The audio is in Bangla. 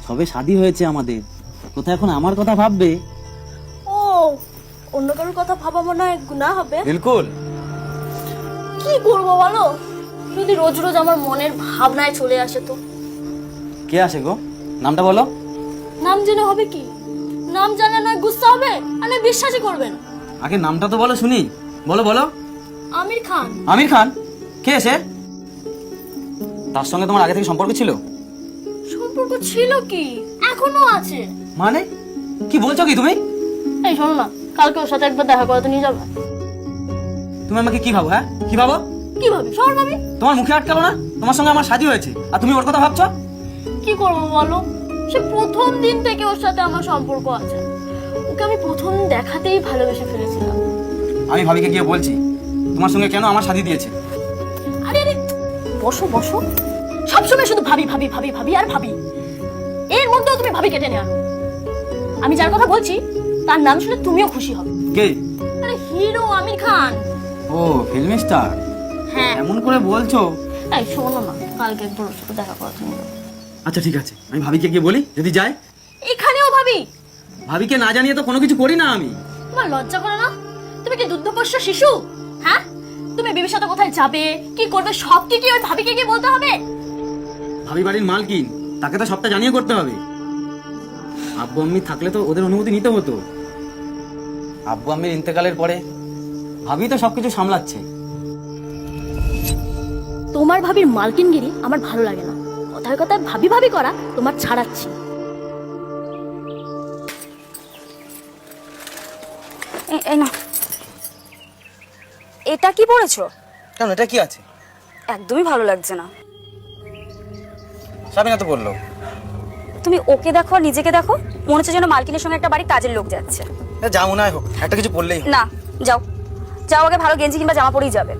সবে শাদী হয়েছে আমাদের, কোথায় এখন আমার কথা ভাববে? ও, অন্য কারোর কথা ভাবা মনে হয় গুনাহ হবে। বিলকুল। কি করবো বলো, যদি রোজ রোজ আমার মনের ভাবনায় চলে আসে তো। কে আসে গো? নামটা বলো। নাম জেনে হবে কি? নাম জানলে নয় গুস্সা হবে আর নয় বিশ্বাসই করবে না। আগে নামটা তো বলো শুনি। বলো বলো। আমির খান। আমির খান? কে এসে? তার সঙ্গে তোমার আগে থেকে সম্পর্ক ছিল? সম্পর্ক ছিল কি, এখনো আছে। মানে কি বলছো কি তুমি? এই শোনো না, কালকে ওর সাথে একবার দেখা করতে নিয়ে যাবে। তুমি আমাকে কি ভাবো? হ্যাঁ কি ভাবো? কি ভাবি? শোনো ভাবি, তোমার মুখে আটকালো না? তোমার সঙ্গে আমার শাদী হয়েছে আর তুমি ওর কথা ভাবছো? কি করবো বলো, সে প্রথম দিন থেকে ওর সাথে আমার সম্পর্ক আছে। ওকে আমি প্রথম দেখাতেই ভালোবেসে ফেলেছিলাম। আমি ভাবিকে গিয়ে বলছি তোমার সঙ্গে কেন আমার শাদী দিয়েছে। আরে আরে, বসো বসো। সবসময় শুধু ভাবি ভাবি ভাবি ভাবি আর ভাবি, এর মধ্যেও তুমি ভাবি কেটে নেওয়া। আমি যার কথা বলছি তার নাম শুনে তুমিও খুশি হবে। কে? আরে হিরো আমির খান। ও, ফিল্ম স্টার। হ্যাঁ। এমন করে বলছো? এই শোনো না, কালকে একবার ওর সাথে দেখা করতে নিয়ে যাবো। আচ্ছা ঠিক আছে, আমি ভাবিকে গিয়ে বলি যদি যায়। এখানেও ভাবি? ভাবিকে না জানিয়ে তো কোনো কিছু করি না আমি। তোমার লজ্জা করে না? তুমি কি দুগ্ধপোষ্য শিশু? হ্যাঁ, তুমি বিবির সাথে কোথায় যাবে, কি করবে, সব কি ওই ভাবিকে গিয়ে বলতে হবে? ভাবি বাড়ির মালকিন, তাকে তো সবটা জানিয়ে করতে হবে। আব্বু আম্মি থাকলে তো ওদের অনুমতি নিতে হতো। আব্বু আম্মির ইন্তেকালের পরে ভাবি তো সবকিছু সামলাচ্ছে। তোমার ভাবির মালকিনগিরি আমার ভালো লাগে না। কথায় কথায় ভাবি ভাবি করা তোমার ছাড়াচ্ছি। এই না, এটা কি পড়েছো? কেন, এটা কি আছে? একদমই ভালো লাগছে না। সাবিনা তো বললো। তুমি ওকে দেখো আর নিজেকে দেখো, মনে হচ্ছে যেন মালকিনের সঙ্গে একটা বাড়ির কাজের লোক যাচ্ছে। যা মনে হয় হোক, একটা কিছু বললেই না, যাও যাও, আগে ভালো গেঞ্জি কিংবা জামা পরেই যাবে।